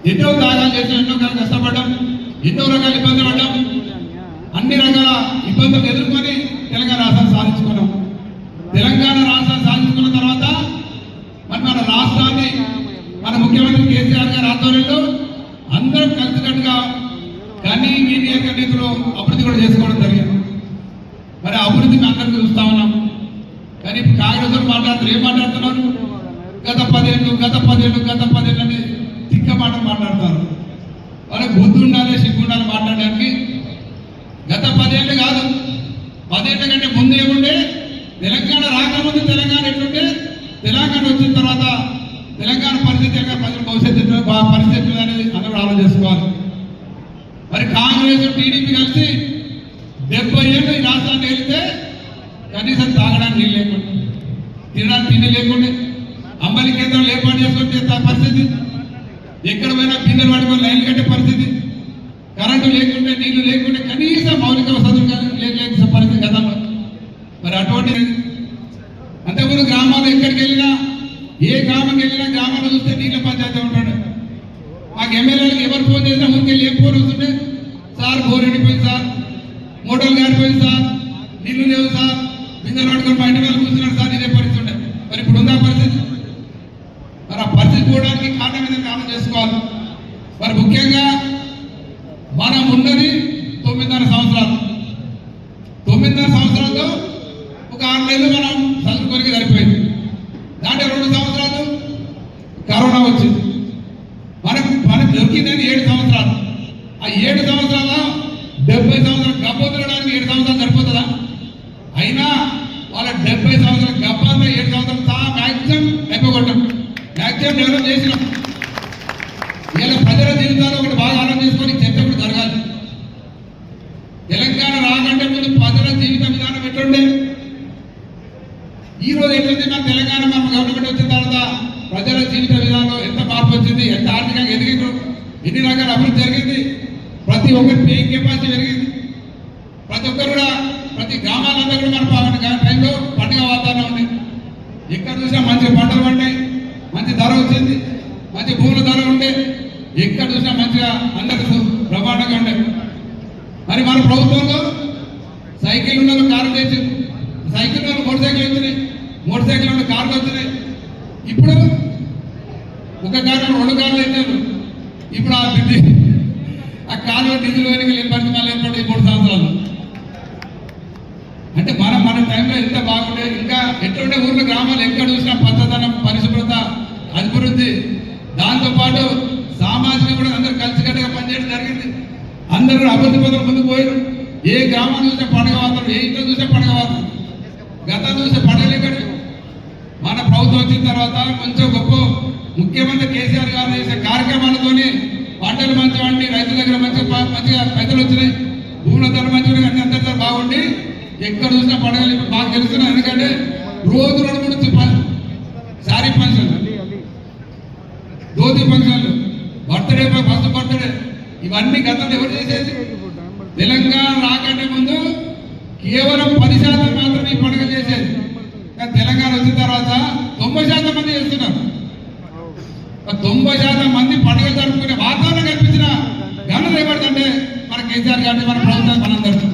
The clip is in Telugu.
ఎన్నో త్యాగాలు చేసాం, ఎన్నో కష్టపడ్డాం, ఎన్నో రకాల ఇబ్బందులు పడ్డాం. అన్ని రకాల ఇబ్బందులు ఎదుర్కొని తెలంగాణ రాష్ట్రాన్ని సాధించుకున్నాం. తెలంగాణ రాష్ట్రాన్ని సాధించుకున్న తర్వాత మరి మన రాష్ట్రాన్ని మన ముఖ్యమంత్రి కేసీఆర్ గారి ఆధ్వర్యంలో అందరం కలిసికట్టుగా కానీ నీతి నీతిలో అభివృద్ధి కూడా చేసుకోవడం జరిగింది. మరి అభివృద్ధి మేము అందరికీ చూస్తా ఉన్నాం. కానీ కాంగ్రెస్ మాట్లాడుతున్నారు, ఏం మాట్లాడుతున్నారు? గత 10 ఏళ్ళు అని తిక్క మాటలు మాట్లాడతారు. వాళ్ళకి బుద్ధి ఉండాలి, సిగ్గు ఉండాలి మాట్లాడడానికి. గత 10 ఏళ్ళు కాదు, 10 ఏళ్ళ కంటే ముందు ఏముండే, తెలంగాణ రాకముందు తెలంగాణ ఎట్లుంటే, తెలంగాణ వచ్చిన తర్వాత తెలంగాణ పరిస్థితి, తెలంగాణ ప్రజల భవిష్యత్తు పరిస్థితులు అనేది అందరూ ఆలోచన చేసుకోవాలి. మరి కాంగ్రెస్ టీడీపీ కలిసి 70 ఏళ్ళు ఈ రాష్ట్రాన్ని వెళితే కనీసం తాగడానికి నీళ్ళు లేకుండా, తినడానికి తిండి లేకుండా, అంబలి కేంద్రాలు ఏర్పాటు చేసుకుంటే పరిస్థితి, ఎక్కడ పోయినా బిందెలు పట్టుకొని లైన్ కట్టే పరిస్థితి, కరెంటు లేకుంటే నీళ్లు లేకుంటే కనీసం మౌలిక వసతులు లేక పరిస్థితి గతంలో. మరి అటువంటి అంతకుముందు గ్రామాలు ఎక్కడికి వెళ్ళినా, ఏ గ్రామంకి వెళ్ళినా గ్రామాలు చూస్తే నీళ్ళ పంచాయతీ ఉంటాడు. మాకు ఎమ్మెల్యేలకు ఎవరు ఫోన్ చేసినా ఊరికెళ్ళి ఏం ఫోన్ వస్తుంటే, సార్ బోర్ ఎండిపోయింది సార్, మోటార్లు గారిపోయింది సార్, నీళ్లు లేవు సార్, బిందెలు పట్టుకొని బయట వెళ్ళి కూర్చున్నాడు సార్, ఇదే పరిస్థితి ఉండే. మరి ఇప్పుడు ఉందా పరిస్థితి? మరి ఆ పరిస్థితి పోవడానికి కారణం మీద కారణం చేసుకోవాలి. మరి ముఖ్యంగా మనం ఉన్నది 9.5 సంవత్సరాలు. 9.5 సంవత్సరాలతో ఒక 6 నెలలు మనం చదువుకోనికి సరిపోయింది. దాంట్లో 2 సంవత్సరాలు కరోనా వచ్చింది. మనకు దొరికిందని 7 సంవత్సరాలు. ఆ 7 సంవత్సరాల 70 సంవత్సరాలు గబ్బొద్దడానికి 7 సంవత్సరాలు సరిపోతుందా? అయినా వాళ్ళ 70 సంవత్సరాల గబ్బాల్లో 7 సంవత్సరాలు మ్యాక్సిమం అయిపోగొట్టాం, మ్యాక్సిమం డెవలప్ చేసినాం. ఇలా ప్రజల జీవితాలు ఒకటి బాగా ఆలోచన చేసుకొని చర్చ కూడా జరగాలి. తెలంగాణ రాకంటే ముందు ప్రజల జీవిత విధానం ఎట్లుండే, ఈ రోజు ఎట్లయితే మన తెలంగాణ మన గవర్నమెంట్ వచ్చిన తర్వాత ప్రజల జీవిత విధానంలో ఎంత మార్పు వచ్చింది, ఎంత ఆర్థికంగా ఎదిగిండ్రు, ఎన్ని రకాల అభివృద్ధి జరిగింది, ప్రతి ఒక్కరి పేయింగ్ కెపాసిటీ పెరిగింది. ప్రతి ఒక్కరు కూడా ప్రతి గ్రామాలంతా కూడా మన టైంలో పండుగ వాతావరణం ఉంది. ఎక్కడ చూసినా మంచి పంటలు పండాయి, మంచి ధర వచ్చింది, మంచి భూముల ధర ఉండే, ఎక్కడ చూసినా మంచిగా అందరూ బ్రహ్మాండంగా ఉండే. మరి మన ప్రభుత్వంలో సైకిల్ ఉన్న కారు తెచ్చింది, సైకిల్ ఉన్న మోటార్ సైకిల్ వచ్చినాయి, మోటార్ సైకిల్ ఉన్న కార్లు వచ్చినాయి. ఇప్పుడు ఒక కారు 2 కార్లు తెచ్చారు. ఇప్పుడు ఆ కారు డీజిల్ వెనుకలు ఏర్పడింది, మళ్ళీ ఏర్పడి 3 సంవత్సరాలు. అంటే మన టైంలో ఎంత బాగుండే, ఇంకా ఎట్లుండే ఊర్లో గ్రామాలు ఎక్కడ చూసినా పచ్చదనం, పరిశుభ్రత, అభివృద్ధి. దాంతోపాటు సామాజిక కూడా అందరూ కలిసికట్టుగా పనిచేయడం జరిగింది. అందరూ అభివృద్ధి పథకం ముందుకు పోయారు. ఏ గ్రామం చూసే పండుగ వాతావరణం, ఏ ఇంట్లో చూసే పండుగ వాతావరణం. గతం చూసే పండుగలు ఎక్కడ? మన ప్రభుత్వం వచ్చిన తర్వాత కొంచెం గొప్ప ముఖ్యమంత్రి కేసీఆర్ గారు చేసే కార్యక్రమాలతోనే పంటలు మంచిగా వండి, రైతుల దగ్గర మంచిగా పైసలు వచ్చినాయి, భూముల ధర మంచిగా అన్ని అందరి బాగుండి ఎక్కడ చూసినా పండుగలు ఇప్పుడు బాగా తెలుస్తున్నాయి. ఎందుకంటే రోజు 2-3 శారీ ఫంక్షన్లు, ధోతి ఫంక్షన్లు, బర్త్డే, ఫస్ట్ బర్త్డే, ఇవన్నీ గతంలో ఎవరు చేసేది? తెలంగాణ రాకంటే ముందు కేవలం 10% మాత్రమే ఈ పండుగ చేసేది. కానీ తెలంగాణ వచ్చిన తర్వాత 90% మంది చేస్తున్నారు. 90% మంది పండుగ జరుపుకునే వాతావరణం కల్పించిన ఘనత ఏమడుతుంటే మన కేసీఆర్ గారిని, మన ప్రభుత్వం, మనందరూ.